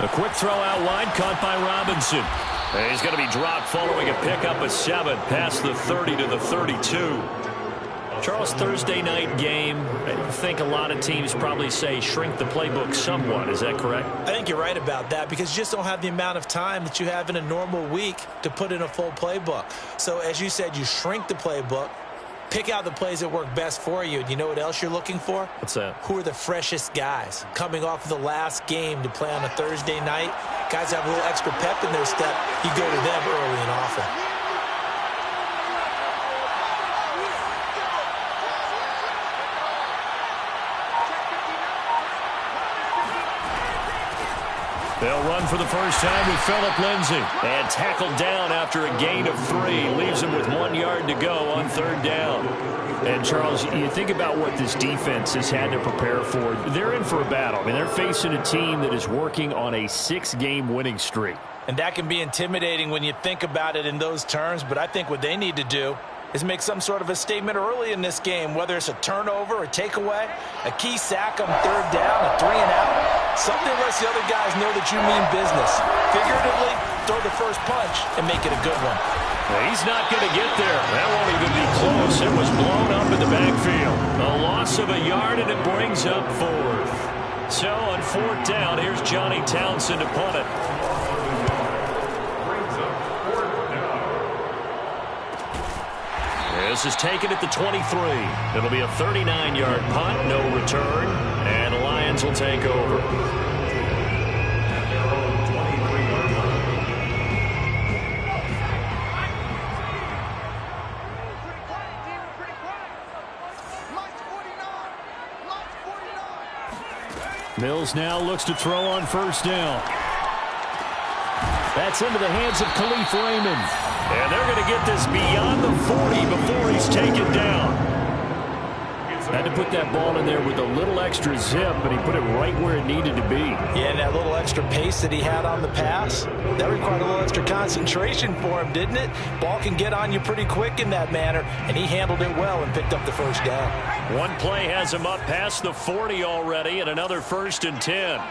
A quick throw out wide, caught by Robinson. And he's going to be dropped following a pickup of 7 past the 30 to the 32. Charles, Thursday night game, I think a lot of teams probably say shrink the playbook somewhat. Is that correct? I think you're right about that because you just don't have the amount of time that you have in a normal week to put in a full playbook. So as you said, you shrink the playbook, pick out the plays that work best for you. And you know what else you're looking for? What's that? Who are the freshest guys coming off of the last game to play on a Thursday night? Guys have a little extra pep in their step. You go to them early and often. They'll run for the first time with Phillip Lindsay. And tackled down after a gain of 3. Leaves him with 1 yard to go on 3rd down. And, Charles, you think about what this defense has had to prepare for. They're in for a battle. I mean, they're facing a team that is working on a 6-game winning streak. And that can be intimidating when you think about it in those terms. But I think what they need to do is make some sort of a statement early in this game, whether it's a turnover, a takeaway, a key sack on 3rd down, a 3-and-out. Something lets the other guys know that you mean business. Figuratively, throw the first punch and make it a good one. He's not going to get there. That won't even be close. It was blown up in the backfield. A loss of a yard, and it brings up 4th. So on 4th down, here's Johnny Townsend to punt it. This is taken at the 23. It'll be a 39-yard punt, no return, and the Lions will take over. Mills now looks to throw on 1st down. That's into the hands of Khalif Raymond. And they're going to get this beyond the 40 before he's taken down. Had to put that ball in there with a little extra zip, but he put it right where it needed to be. Yeah, and that little extra pace that he had on the pass, that required a little extra concentration for him, didn't it? Ball can get on you pretty quick in that manner, and he handled it well and picked up the 1st down. One play has him up past the 40 already, and another 1st and 10.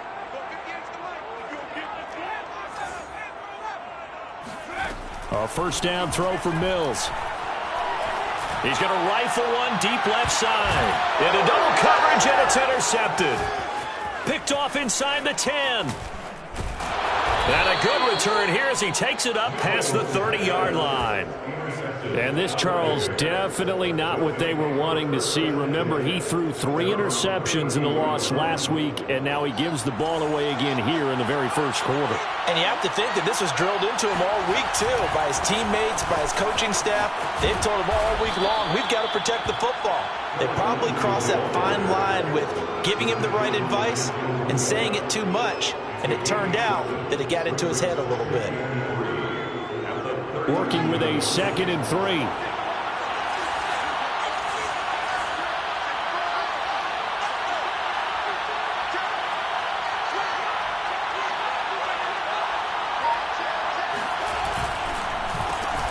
A 1st down throw for Mills. He's going to rifle one deep left side. Into double coverage, and it's intercepted. Picked off inside the 10. And a good return here as he takes it up past the 30-yard line. And this, Charles, definitely not what they were wanting to see. Remember, he threw 3 interceptions in the loss last week, and now he gives the ball away again here in the very first quarter. And you have to think that this was drilled into him all week, too, by his teammates, by his coaching staff. They've told him all week long, we've got to protect the football. They probably crossed that fine line with giving him the right advice and saying it too much. And it turned out that it got into his head a little bit. Working with a 2nd and 3.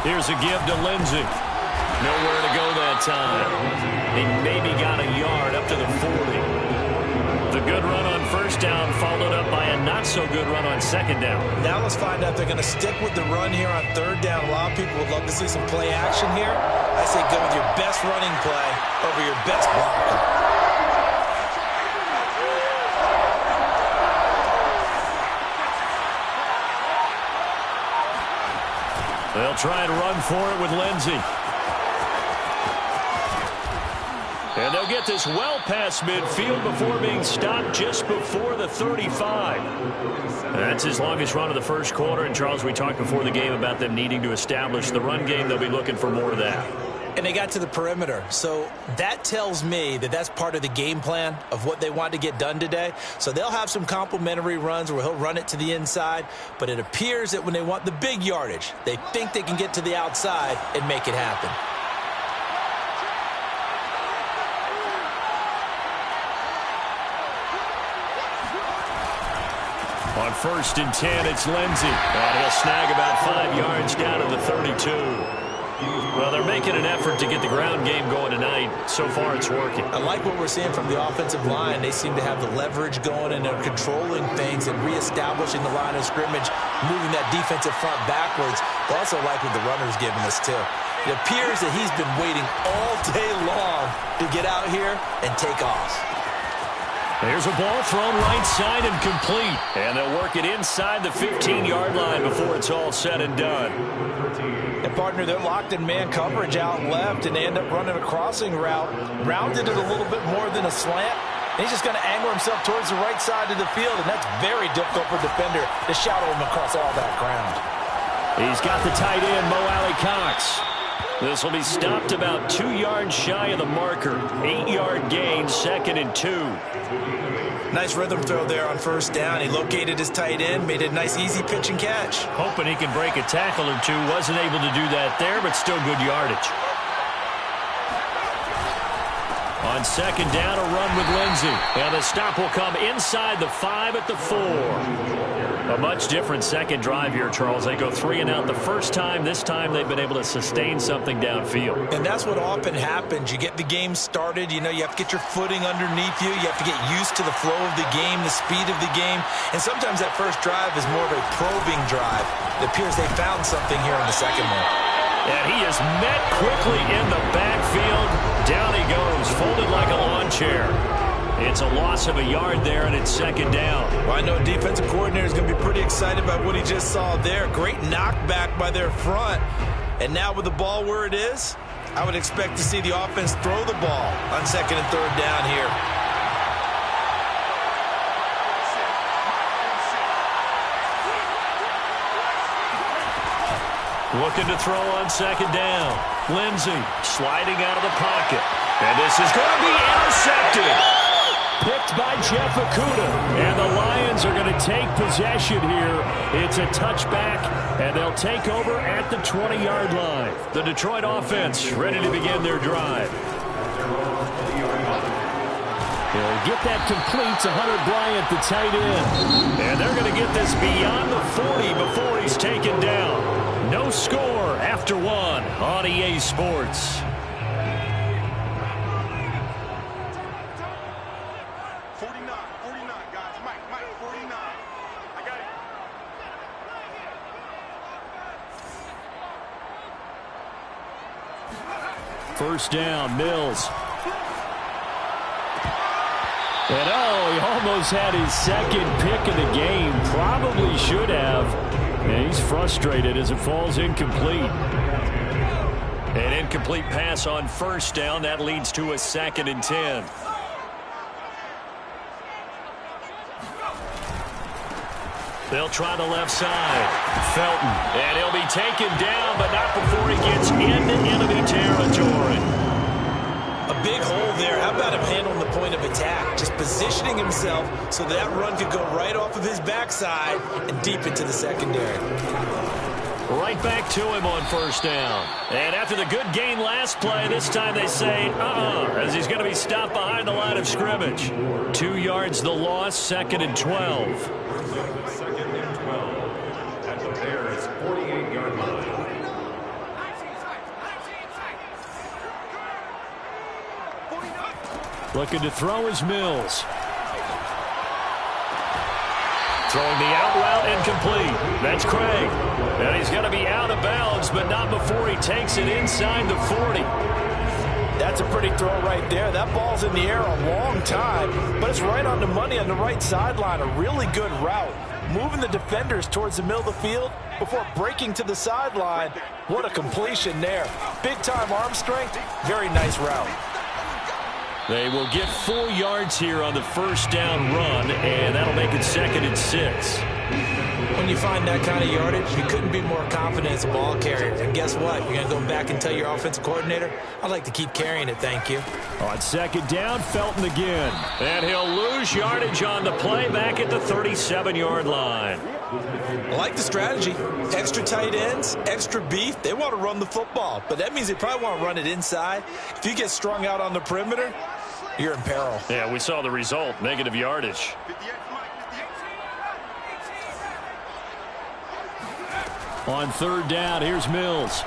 Here's a give to Lindsay. Nowhere to go that time. He maybe got a yard up to the 40. The good run on 1st down followed up by a not-so-good run on 2nd down. Now let's find out if they're going to stick with the run here on 3rd down. A lot of people would love to see some play action here. I say go with your best running play over your best blocker. They'll try and run for it with Lindsay. And they'll get this well past midfield before being stopped just before the 35. That's his longest run of the first quarter. And, Charles, we talked before the game about them needing to establish the run game. They'll be looking for more of that. And they got to the perimeter. So that tells me that that's part of the game plan of what they want to get done today. So they'll have some complementary runs where he'll run it to the inside. But it appears that when they want the big yardage, they think they can get to the outside and make it happen. On 1st and 10, it's Lindsay. And he'll snag about 5 yards down to the 32. Well, they're making an effort to get the ground game going tonight. So far, it's working. I like what we're seeing from the offensive line. They seem to have the leverage going, and they're controlling things and reestablishing the line of scrimmage, moving that defensive front backwards. But also like what the runner's giving us, too. It appears that he's been waiting all day long to get out here and take off. There's a ball thrown right side and complete. And they'll work it inside the 15-yard line before it's all said and done. And, partner, they're locked in man coverage out left, and they end up running a crossing route. Rounded it a little bit more than a slant. And he's just going to angle himself towards the right side of the field, and that's very difficult for a defender to shadow him across all that ground. He's got the tight end, Mo Alley Cox. This will be stopped about 2 yards shy of the marker. 8-yard gain, 2nd and 2. Nice rhythm throw there on first down. He located his tight end, made a nice easy pitch and catch. Hoping he can break a tackle or two. Wasn't able to do that there, but still good yardage. On 2nd down, a run with Lindsey. And the stop will come inside the 5 at the 4. A much different second drive here, Charles. They go 3 and out the first time. This time they've been able to sustain something downfield. And that's what often happens. You get the game started. You know, you have to get your footing underneath you. You have to get used to the flow of the game, the speed of the game. And sometimes that first drive is more of a probing drive. It appears they found something here in the second one. And he is met quickly in the backfield. Down he goes, folded like a lawn chair. It's a loss of a yard there, and it's 2nd down. Well, I know defensive coordinator is going to be pretty excited about what he just saw there. Great knockback by their front. And now with the ball where it is, I would expect to see the offense throw the ball on 2nd and 3rd down here. Looking to throw on 2nd down. Lindsey sliding out of the pocket. And this is going to be intercepted. Picked by Jeff Okudah. And the Lions are going to take possession here. It's a touchback, and they'll take over at the 20-yard line. The Detroit offense ready to begin their drive. He'll get that complete to Hunter Bryant, the tight end. And they're going to get this beyond the 40 before he's taken down. No score after 1 on EA Sports. 49, guys. Mike, 49. I got it. First down, Mills. And he almost had his 2nd pick of the game. Probably should have. And he's frustrated as it falls incomplete. An incomplete pass on first down. That leads to a 2nd and 10. They'll try the left side. Felton. And he'll be taken down, but not before he gets into enemy territory. A big hole there. How about him handling the point of attack? Just positioning himself so that run could go right off of his backside and deep into the secondary. Right back to him on first down. And after the good gain last play, this time they say, as he's going to be stopped behind the line of scrimmage. 2 yards the loss, 2nd and 12. 2nd and 12 at the Bears' 48-yard line. Looking to throw is Mills. Throwing the out route incomplete. That's Craig. And he's going to be out of bounds, but not before he takes it inside the 40. That's a pretty throw right there. That ball's in the air a long time, but it's right on the money on the right sideline. A really good route. Moving the defenders towards the middle of the field before breaking to the sideline. What a completion there. Big-time arm strength. Very nice route. They will get 4 yards here on the first down run, and that'll make it 2nd and 6. When you find that kind of yardage, you couldn't be more confident as a ball carrier. And guess what? You're going to go back and tell your offensive coordinator, I'd like to keep carrying it, thank you. On 2nd down, Felton again. And he'll lose yardage on the play back at the 37-yard line. I like the strategy. Extra tight ends, extra beef. They want to run the football, but that means they probably want to run it inside. If you get strung out on the perimeter, you're in peril. Yeah, we saw the result, negative yardage. On 3rd down, here's Mills.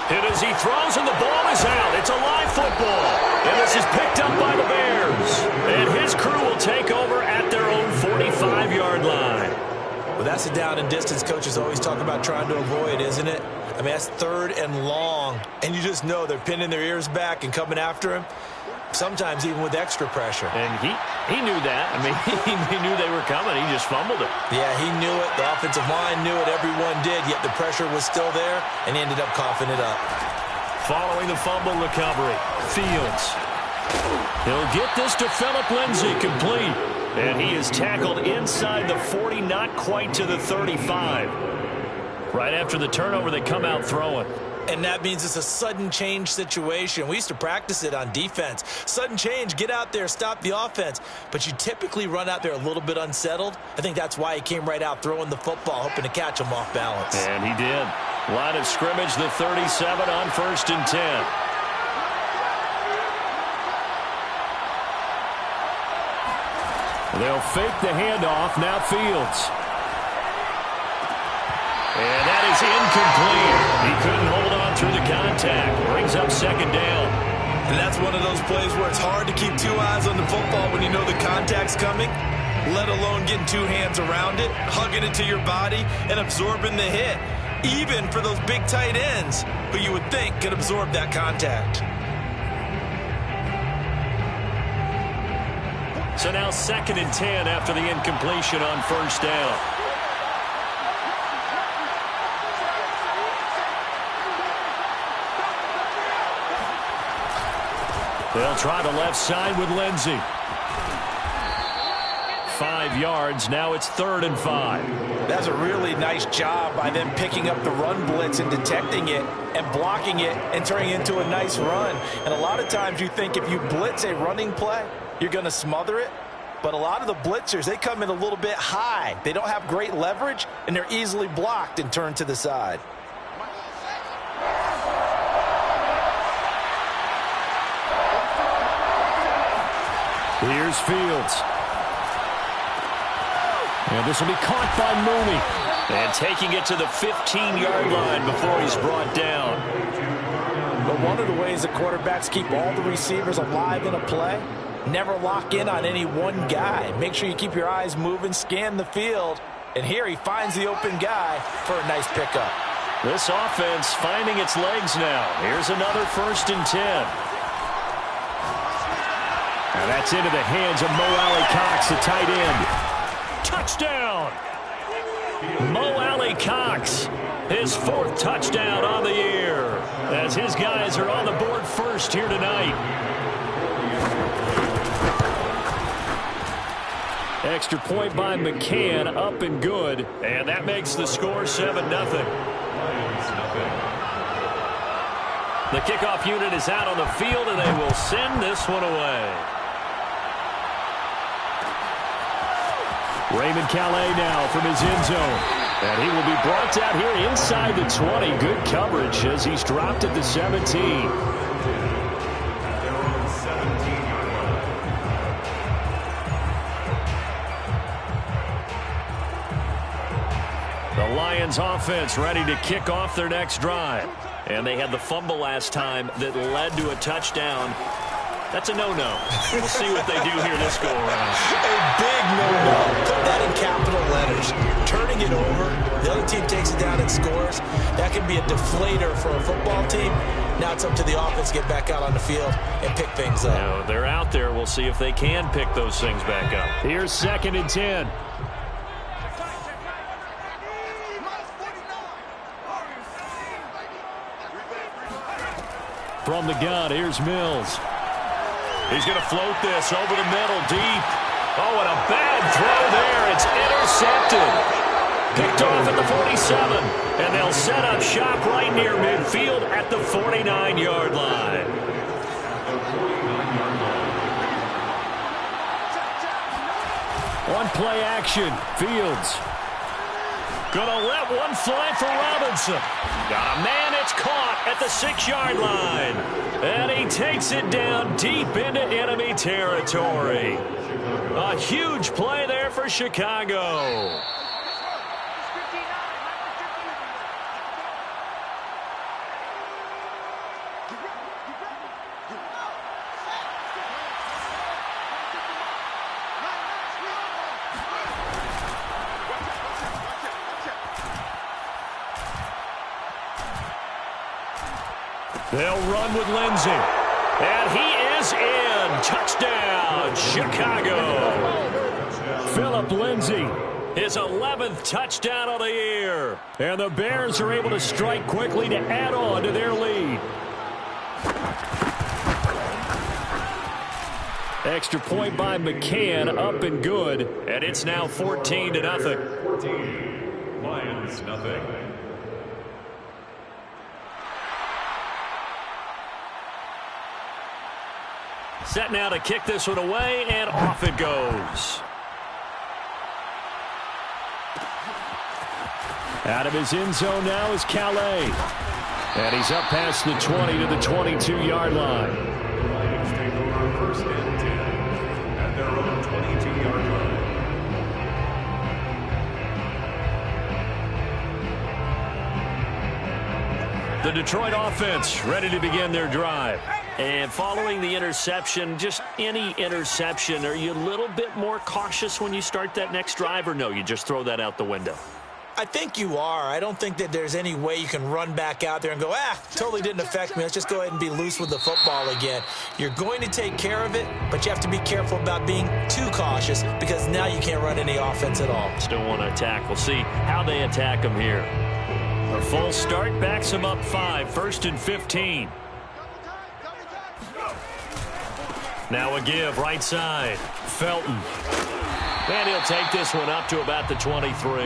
Hit as he throws, and the ball is out. It's a live football. And this is picked up by the Bears. And his crew will take over at their own 45-yard line. Well, that's a down and distance coaches always talk about trying to avoid, isn't it? I mean, that's 3rd and long. And you just know they're pinning their ears back and coming after him. Sometimes even with extra pressure. And he knew that. I mean, he knew they were coming. He just fumbled it. Yeah, he knew it. The offensive line knew it. Everyone did. Yet the pressure was still there, and he ended up coughing it up. Following the fumble recovery, Fields. He'll get this to Phillip Lindsay, complete. And he is tackled inside the 40, not quite to the 35. Right after the turnover, they come out throwing. And that means it's a sudden change situation. We used to practice it on defense. Sudden change, get out there, stop the offense. But you typically run out there a little bit unsettled. I think that's why he came right out throwing the football, hoping to catch him off balance. And he did. Line of scrimmage, the 37 on 1st and 10. They'll fake the handoff. Now Fields. And that is incomplete. He couldn't hold on through the contact. Brings up 2nd down. And that's one of those plays where it's hard to keep 2 eyes on the football when you know the contact's coming, let alone getting 2 hands around it, hugging it to your body, and absorbing the hit. Even for those big tight ends who you would think could absorb that contact. So now 2nd and 10 after the incompletion on 1st down. They'll try the left side with Lindsay. 5 yards. Now it's 3rd and 5. That's a really nice job by them picking up the run blitz and detecting it and blocking it and turning it into a nice run. And a lot of times you think if you blitz a running play, you're going to smother it. But a lot of the blitzers, they come in a little bit high. They don't have great leverage, and they're easily blocked and turned to the side. Here's Fields. And this will be caught by Mooney. And taking it to the 15-yard line before he's brought down. But one of the ways the quarterbacks keep all the receivers alive in a play, never lock in on any one guy. Make sure you keep your eyes moving, scan the field. And here he finds the open guy for a nice pickup. This offense finding its legs now. Here's another 1st and 10. And that's into the hands of Mo Alley-Cox, the tight end. Touchdown! Mo Alley-Cox, his 4th touchdown on the year, as his guys are on the board first here tonight. Extra point by McCann, up and good, and that makes the score 7-0. The kickoff unit is out on the field, and they will send this one away. Raymond Calais now from his end zone. And he will be brought down here inside the 20. Good coverage as he's dropped at the 17. The Lions offense ready to kick off their next drive. And they had the fumble last time that led to a touchdown. That's a no-no. We'll see what they do here this go-around. A big no-no. Put that in capital letters. Turning it over, the other team takes it down and scores. That can be a deflator for a football team. Now it's up to the offense to get back out on the field and pick things up. Now, they're out there. We'll see if they can pick those things back up. Here's 2nd and 10. From the gun, here's Mills. He's going to float this over the middle, deep. Oh, and a bad throw there. It's intercepted. Picked off at the 47. And they'll set up shop right near midfield at the 49-yard line. On play action, Fields. Gonna let one fly for Robinson. Got a man, it's caught at the 6-yard line. And he takes it down deep into enemy territory. A huge play there for Chicago. They'll run with Lindsey. And he is in. Touchdown, Chicago. Phillip Lindsey, his 11th touchdown of the year. And the Bears are able to strike quickly to add on to their lead. Extra point by McCann, up and good. And it's now 14-0. 14, Lions nothing. Set now to kick this one away, and off it goes. Out of his end zone now is Calais. And he's up past the 20 to the 22-yard line. The Lions take over first and 10 at their own 22-yard line. The Detroit offense ready to begin their drive. And following the interception, just any interception, are you a little bit more cautious when you start that next drive, or no, you just throw that out the window? I think you are. I don't think that there's any way you can run back out there and go, totally didn't affect me. Let's just go ahead and be loose with the football again. You're going to take care of it, but you have to be careful about being too cautious because now you can't run any offense at all. Still want to attack. We'll see how they attack them here. A full start backs them up 5, 1st and 15. Now a give, right side. Felton. And he'll take this one up to about the 23.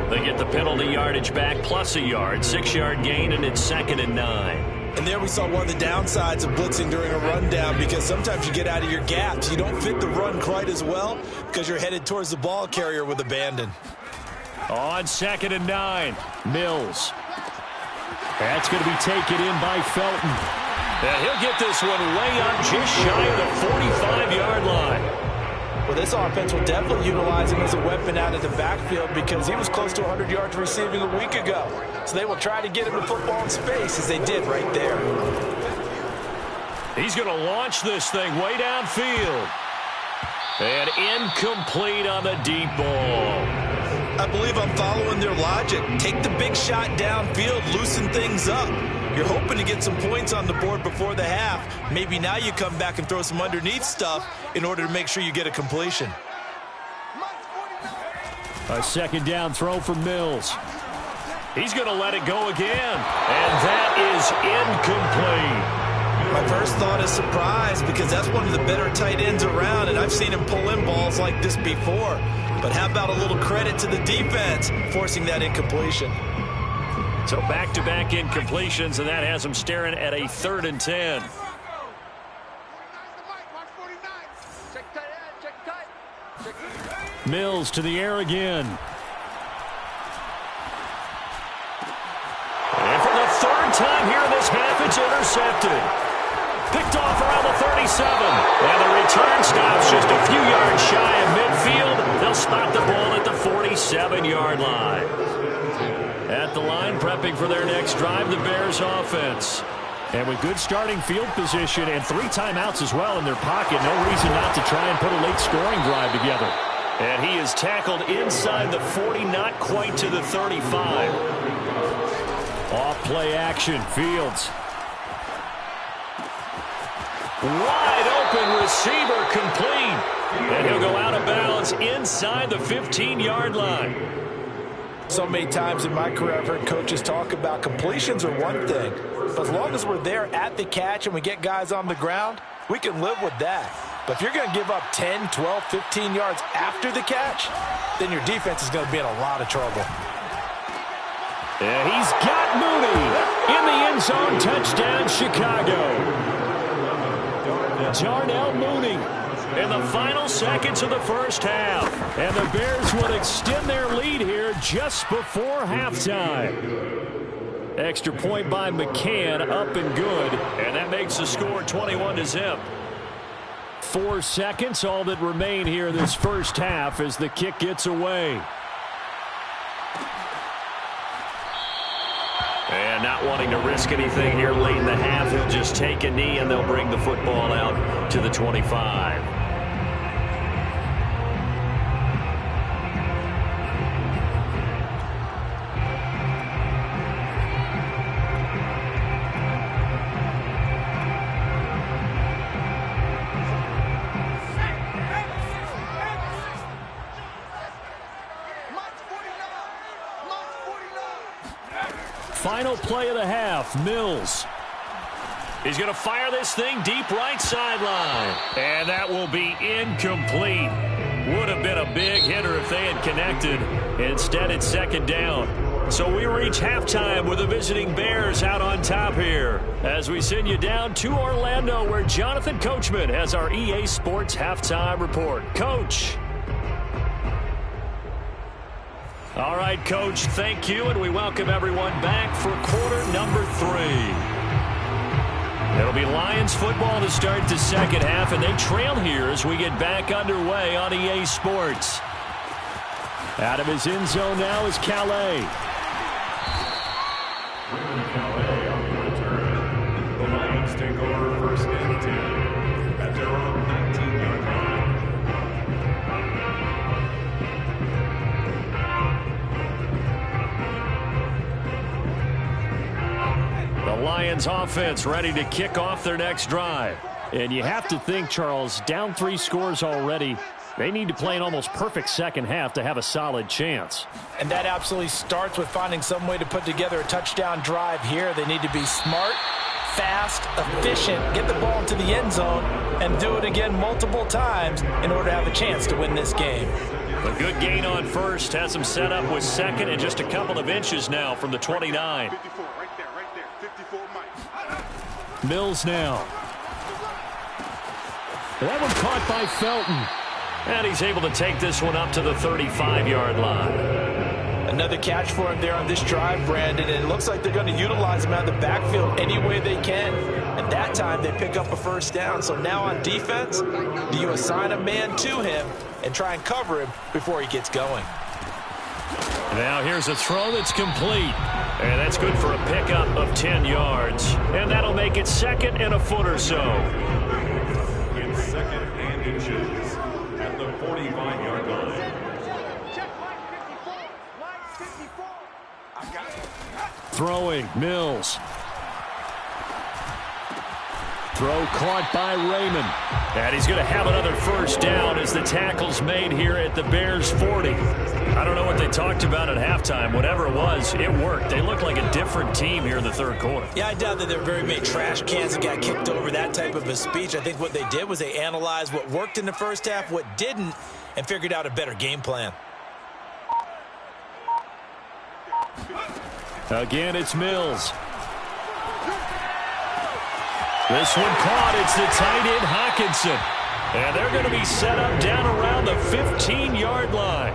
They get the penalty yardage back plus a yard. 6-yard gain, and it's 2nd and 9. And there we saw one of the downsides of blitzing during a rundown because sometimes you get out of your gaps. You don't fit the run quite as well because you're headed towards the ball carrier with abandon. On 2nd and 9, Mills. That's going to be taken in by Felton. And he'll get this one way up just shy of the 45-yard line. Well, this offense will definitely utilize him as a weapon out of the backfield because he was close to 100 yards receiving a week ago. So they will try to get him the football in space as they did right there. He's going to launch this thing way downfield. And incomplete on the deep ball. I believe I'm following their logic. Take the big shot downfield, loosen things up. You're hoping to get some points on the board before the half. Maybe now you come back and throw some underneath stuff in order to make sure you get a completion. A 2nd down throw for Mills. He's going to let it go again. And that is incomplete. My first thought is surprise because that's one of the better tight ends around, and I've seen him pull in balls like this before. But how about a little credit to the defense forcing that incompletion? So back-to-back incompletions, and that has them staring at a 3rd and 10. Mills to the air again. And for the 3rd time here in this half, it's intercepted. Picked off around the 37. And the return stops just a few yards shy of midfield. They'll spot the ball at the 47-yard line. At the line, prepping for their next drive, the Bears offense. And with good starting field position and 3 timeouts as well in their pocket, no reason not to try and put a late scoring drive together. And he is tackled inside the 40, not quite to the 35. Off play action, Fields. Wide open receiver, complete. And he'll go out of bounds inside the 15-yard line. So many times in my career I've heard coaches talk about completions are one thing, but as long as we're there at the catch and we get guys on the ground, we can live with that. But if you're going to give up 10, 12, 15 yards after the catch, then your defense is going to be in a lot of trouble. And he's got Mooney in the end zone. Touchdown, Chicago. Darnell Mooney in the final seconds of the first half. And the Bears will extend their lead here just before halftime. Extra point by McCann, up and good. And that makes the score 21-0. 4 seconds, all that remain here in this first half as the kick gets away. And not wanting to risk anything here late in the half, he'll just take a knee and they'll bring the football out to the 25. final play of the half. Mills. He's going to fire this thing deep right sideline. And that will be incomplete. Would have been a big hitter if they had connected. Instead, it's second down. So we reach halftime with the visiting Bears out on top here as we send you down to Orlando where Jonathan Coachman has our EA Sports Halftime Report. Coach. All right, Coach, thank you, and we welcome everyone back for quarter number 3. It'll be Lions football to start the second half, and they trail here as we get back underway on EA Sports. Out of his end zone now is Calais. Calais on the return. The Lions take over first and 10 at their own 19-yard line. The Lions offense ready to kick off their next drive. And you have to think, Charles, down 3 scores already. They need to play an almost perfect second half to have a solid chance. And that absolutely starts with finding some way to put together a touchdown drive here. They need to be smart, fast, efficient, get the ball into the end zone, and do it again multiple times in order to have a chance to win this game. A good gain on first has them set up with second and just a couple of inches now from the 29. 54, right there, 54 Mike. Mills now. That one caught by Felton. And he's able to take this one up to the 35-yard line. Another catch for him there on this drive, Brandon. And it looks like they're going to utilize him out of the backfield any way they can. And that time they pick up a first down. So now on defense, do you assign a man to him and try and cover him before he gets going? Now here's a throw that's complete. And that's good for a pickup of 10 yards. And that'll make it second and a foot or so. In second and inches. At the 45-yard line. Throwing, Mills. Throw caught by Raymond. And he's going to have another first down as the tackle's made here at the Bears' 40. I don't know what they talked about at halftime. Whatever it was, it worked. They look like a different team here in the third quarter. Yeah, I doubt that there are very many trash cans that got kicked over, that type of a speech. I think what they did was they analyzed what worked in the first half, what didn't, and figured out a better game plan. Again, it's Mills. This one caught. It's the tight end, Hockenson. And they're going to be set up down around the 15-yard line.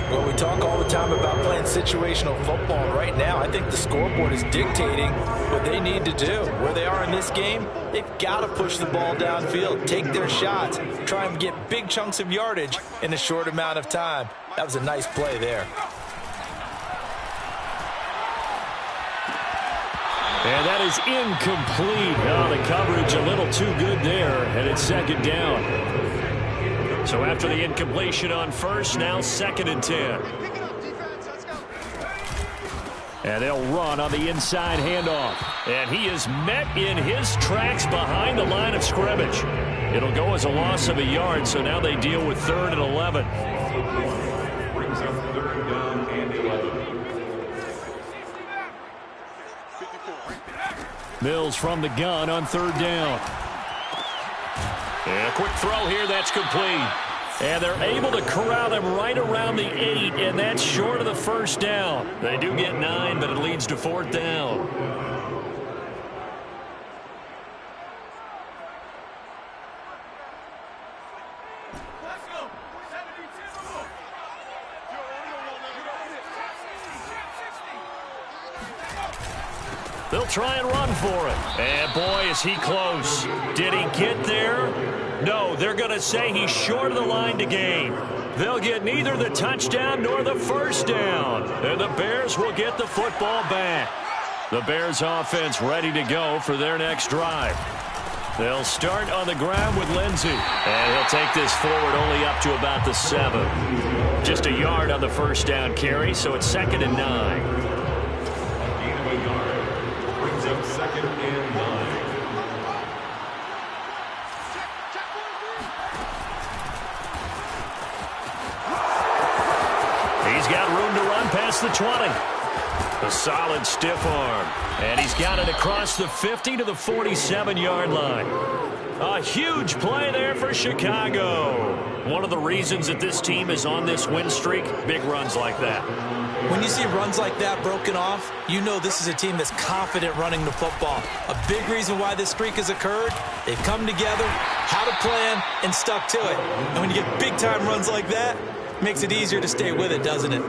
Well, we talk all the time about playing situational football. Right now, I think the scoreboard is dictating what they need to do. Where they are in this game, they've got to push the ball downfield, take their shots, try and get big chunks of yardage in a short amount of time. That was a nice play there. And that is incomplete. Oh, the coverage a little too good there, and it's second down. So after the incompletion on first, now second and 10. And they'll run on the inside handoff. And he is met in his tracks behind the line of scrimmage. It'll go as a loss of a yard, so now they deal with 3rd and 11. Brings up 3rd down and 11. Mills from the gun on 3rd down. And a quick throw here, that's complete. And they're able to corral him right around the 8, and that's short of the first down. They do get 9, but it leads to 4th down. They'll try and run for it. And boy, is he close. Did he get there? No, they're going to say he's short of the line to gain. They'll get neither the touchdown nor the first down. And the Bears will get the football back. The Bears offense ready to go for their next drive. They'll start on the ground with Lindsey. And he'll take this forward only up to about the 7. Just a yard on the first down carry, so it's 2nd and 9. Gain of a yard. Brings up 2nd and 9. He's got room to run past the 20. A solid stiff arm. And he's got it across the 50 to the 47-yard line. A huge play there for Chicago. One of the reasons that this team is on this win streak, big runs like that. When you see runs like that broken off, you know this is a team that's confident running the football. A big reason why this streak has occurred, they've come together, had a plan, and stuck to it. And when you get big-time runs like that, it makes it easier to stay with it, doesn't it?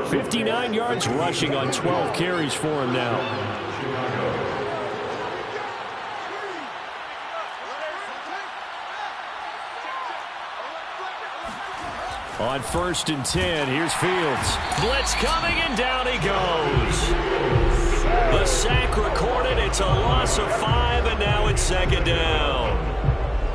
59 yards rushing on 12 carries for him now. On 1st and 10, here's Fields. Blitz coming, and down he goes. The sack recorded. It's a loss of 5, and now it's 2nd down.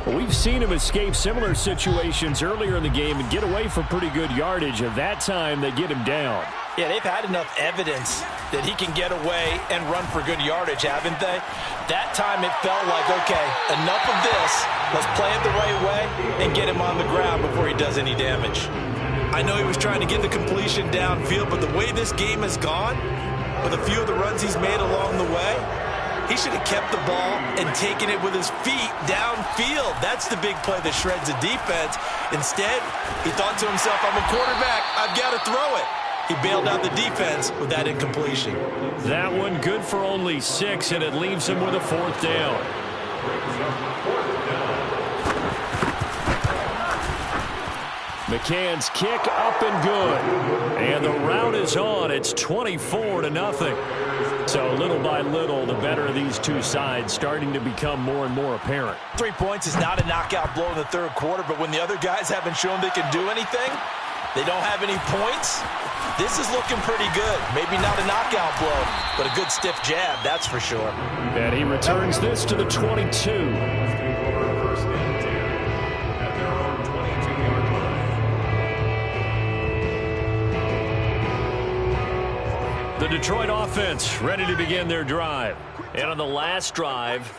Well, we've seen him escape similar situations earlier in the game and get away for pretty good yardage. At that time, they get him down. Yeah, they've had enough evidence that he can get away and run for good yardage, haven't they? That time it felt like, okay, enough of this. Let's play it the right way and get him on the ground before he does any damage. I know he was trying to get the completion downfield, but the way this game has gone, with a few of the runs he's made along the way, he should have kept the ball and taken it with his feet downfield. That's the big play that shreds the defense. Instead, he thought to himself, I'm a quarterback. I've got to throw it. He bailed out the defense with that incompletion. That one good for only 6, and it leaves him with a 4th down. McCann's kick up and good. And the route is on. It's 24-0. So little by little, the better of these two sides starting to become more and more apparent. 3 points is not a knockout blow in the 3rd quarter, but when the other guys haven't shown they can do anything, they don't have any points, this is looking pretty good. Maybe not a knockout blow, but a good stiff jab, that's for sure. And he returns this to the 22. The Detroit offense ready to begin their drive. And on the last drive,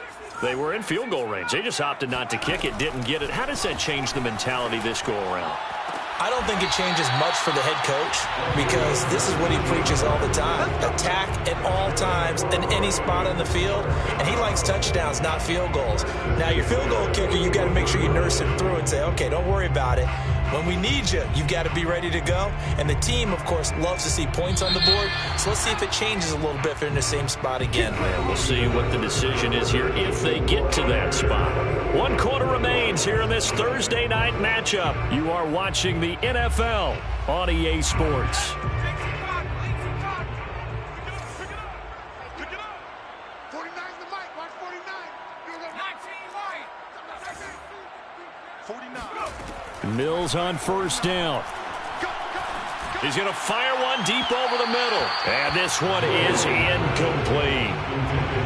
they were in field goal range. They just opted not to kick it, didn't get it. How does that change the mentality this go around? I don't think it changes much for the head coach because this is what he preaches all the time. Attack at all times in any spot on the field, and he likes touchdowns, not field goals. Now, your field goal kicker, you got to make sure you nurse him through and say, okay, don't worry about it. When we need you, you've got to be ready to go. And the team, of course, loves to see points on the board. So let's see if it changes a little bit if they're in the same spot again. And we'll see what the decision is here if they get to that spot. 1 quarter remains here in this Thursday night matchup. You are watching the NFL on EA Sports. Mills on 1st down. He's going to fire one deep over the middle. And this one is incomplete.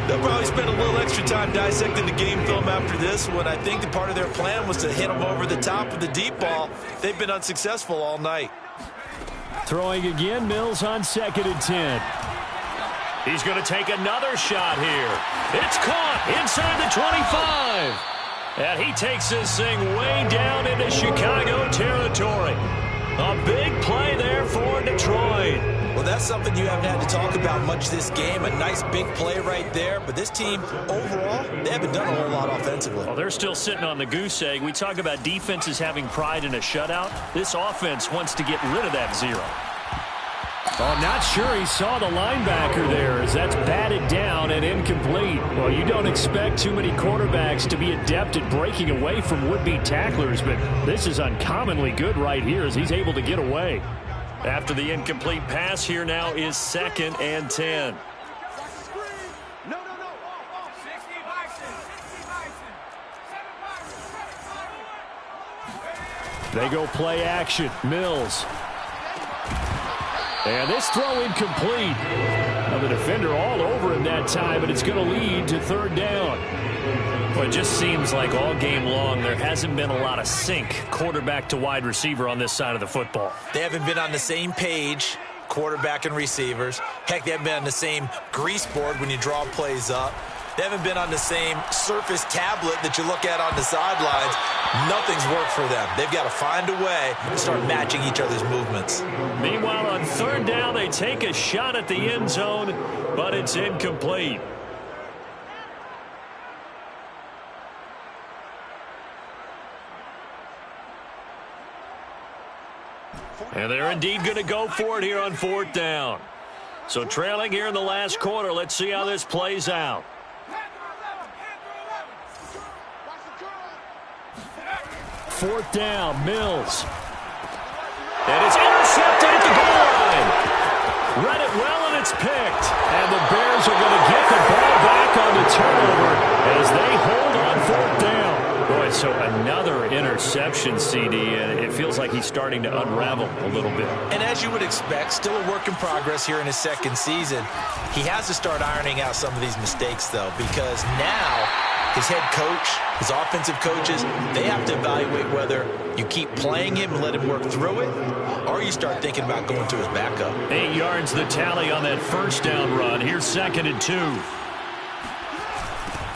They'll probably spend a little extra time dissecting the game film after this one. I think that part of their plan was to hit them over the top with the deep ball. They've been unsuccessful all night. Throwing again, Mills on 2nd and 10. He's going to take another shot here. It's caught inside the 25. And he takes this thing way down into Chicago territory. A big play there for Detroit. Well, that's something you haven't had to talk about much this game. A nice big play right there. But this team, overall, they haven't done a whole lot offensively. Well, they're still sitting on the goose egg. We talk about defenses having pride in a shutout. This offense wants to get rid of that 0. Oh, I'm not sure he saw the linebacker there as that's batted down and incomplete. Well, you don't expect too many quarterbacks to be adept at breaking away from would-be tacklers, but this is uncommonly good right here as he's able to get away. After the incomplete pass, here now is 2nd and 10. They go play action. Mills. And this throw incomplete. Now the defender all over him that time, but it's going to lead to 3rd down. Well, it just seems like all game long there hasn't been a lot of sync quarterback to wide receiver on this side of the football. They haven't been on the same page, quarterback and receivers. Heck, they haven't been on the same grease board when you draw plays up. They haven't been on the same surface tablet that you look at on the sidelines. Nothing's worked for them. They've got to find a way to start matching each other's movements. Meanwhile, on third down, they take a shot at the end zone, but it's incomplete. And they're indeed going to go for it here on fourth down. So trailing here in the last quarter. Let's see how this plays out. Fourth down, Mills. And it's intercepted at the goal line. Read it well, and it's picked. And the Bears are going to get the ball back on the turnover as they hold on fourth down. Boy, so another interception, CD, and it feels like he's starting to unravel a little bit. And as you would expect, still a work in progress here in his second season. He has to start ironing out some of these mistakes, though, because now his head coach, his offensive coaches, they have to evaluate whether you keep playing him and let him work through it, or you start thinking about going to his backup. 8 yards the tally on that first down run. Here's 2nd and 2.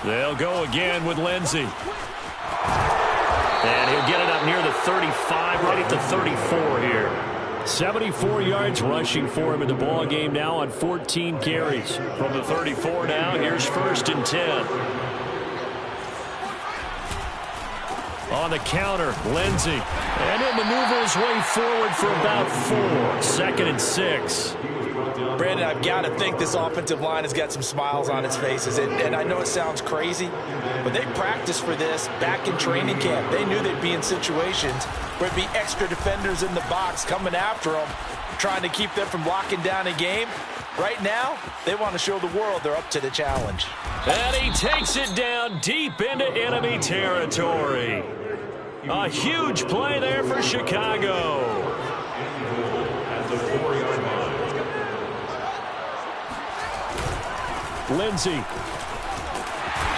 They'll go again with Lindsey. And he'll get it up near the 35, right at the 34 here. 74 yards rushing for him in the ball game now on 14 carries. From the 34 now, here's 1st and 10. On the counter, Lindsey. And he'll maneuver his way forward for about 4. 2nd and 6. Brandon, I've got to think this offensive line has got some smiles on its faces. And I know it sounds crazy, but they practiced for this back in training camp. They knew they'd be in situations where it'd be extra defenders in the box coming after them, trying to keep them from locking down a game. Right now, they want to show the world they're up to the challenge. And he takes it down deep into enemy territory. A huge play there for Chicago. At the 4-yard line. Lindsey.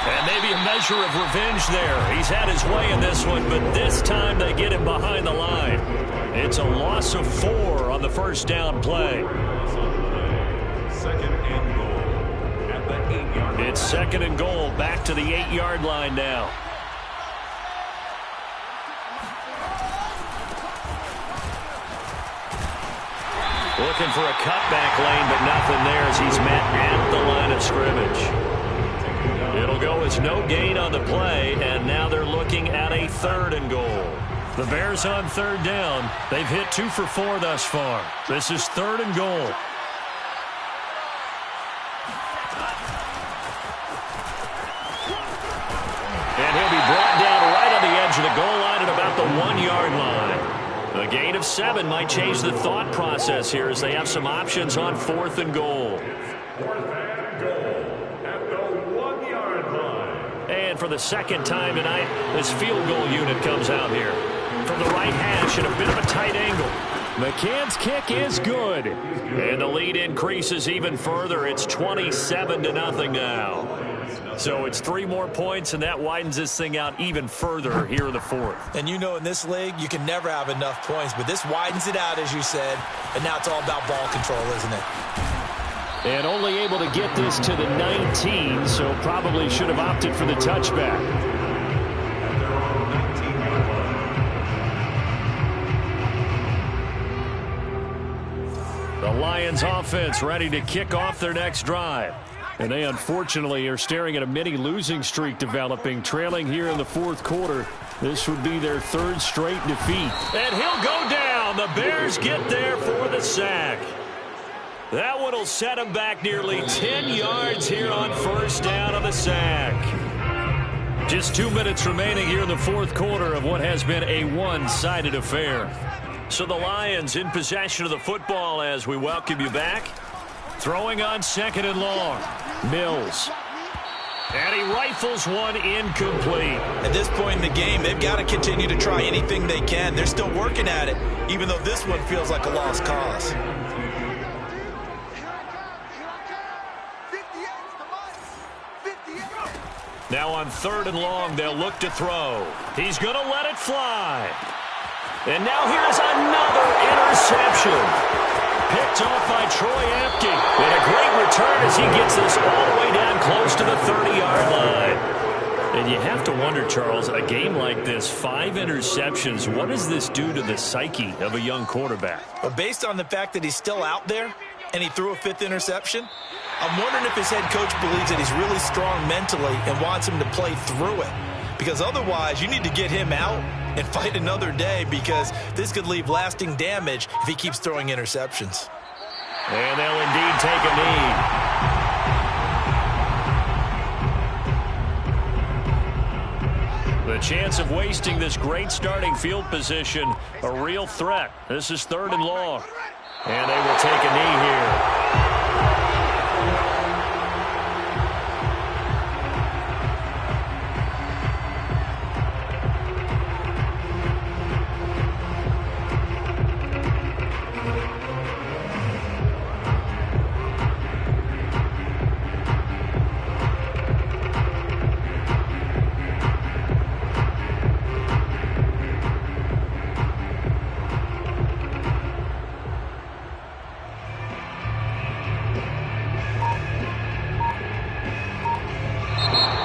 And maybe a measure of revenge there. He's had his way in this one, but this time they get him behind the line. It's a loss of 4 on the first down play. 2nd and goal at the 8-yard line. It's 2nd and goal, back to the 8-yard line now. Looking for a cutback lane, but nothing there as he's met at the line of scrimmage. It'll go as no gain on the play, and now they're looking at a 3rd and goal. The Bears on 3rd down. They've hit 2 for 4 thus far. This is 3rd and goal. And he'll be brought down right on the edge of the goal line at about the 1-yard line. A gain of 7 might change the thought process here as they have some options on 4th and goal. 4th and goal at the 1-yard line. And for the 2nd time tonight, this field goal unit comes out here. From the right hash at a bit of a tight angle. McCann's kick is good. And the lead increases even further. It's 27-0 now. So it's 3 more points, and that widens this thing out even further here in the 4th. And you know in this league, you can never have enough points, but this widens it out, as you said, and now it's all about ball control, isn't it? And only able to get this to the 19, so probably should have opted for the touchback. At their own 19-yard line. The Lions offense ready to kick off their next drive. And they unfortunately are staring at a mini losing streak developing, trailing here in the 4th quarter. This would be their 3rd straight defeat. And he'll go down. The Bears get there for the sack. That one will set him back nearly 10 yards here on 1st down on the sack. Just 2 minutes remaining here in the 4th quarter of what has been a one-sided affair. So the Lions in possession of the football as we welcome you back. Throwing on 2nd and long. Mills. And he rifles one incomplete. At this point in the game, they've got to continue to try anything they can. They're still working at it, even though this one feels like a lost cause. Now on 3rd and long, they'll look to throw. He's going to let it fly. And now here's another interception. picked off by Troy Apke. And a great return as he gets this all the way down close to the 30-yard line. And you have to wonder, Charles, a game like this, 5 interceptions, what does this do to the psyche of a young quarterback? Well, based on the fact that he's still out there and he threw a 5th interception, I'm wondering if his head coach believes that he's really strong mentally and wants him to play through it. Because otherwise, you need to get him out and fight another day, because this could leave lasting damage if he keeps throwing interceptions. And they'll indeed take a knee. The chance of wasting this great starting field position, a real threat. This is 3rd and long. And they will take a knee here.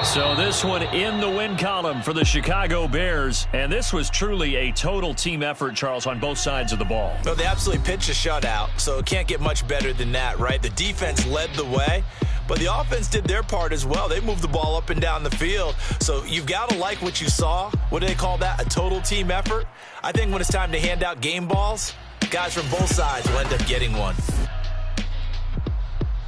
So this one in the win column for the Chicago Bears. And this was truly a total team effort, Charles, on both sides of the ball. No, they absolutely pitched a shutout, so it can't get much better than that, right? The defense led the way, but the offense did their part as well. They moved the ball up and down the field. So you've got to like what you saw. What do they call that? A total team effort? I think when it's time to hand out game balls, guys from both sides will end up getting one.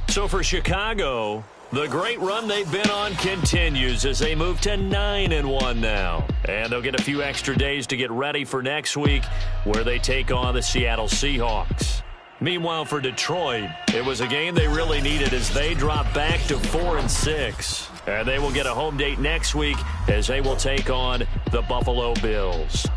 So for Chicago, the great run they've been on continues as they move to 9-1 now. And they'll get a few extra days to get ready for next week, where they take on the Seattle Seahawks. Meanwhile, for Detroit, it was a game they really needed as they drop back to 4-6. And they will get a home date next week as they will take on the Buffalo Bills.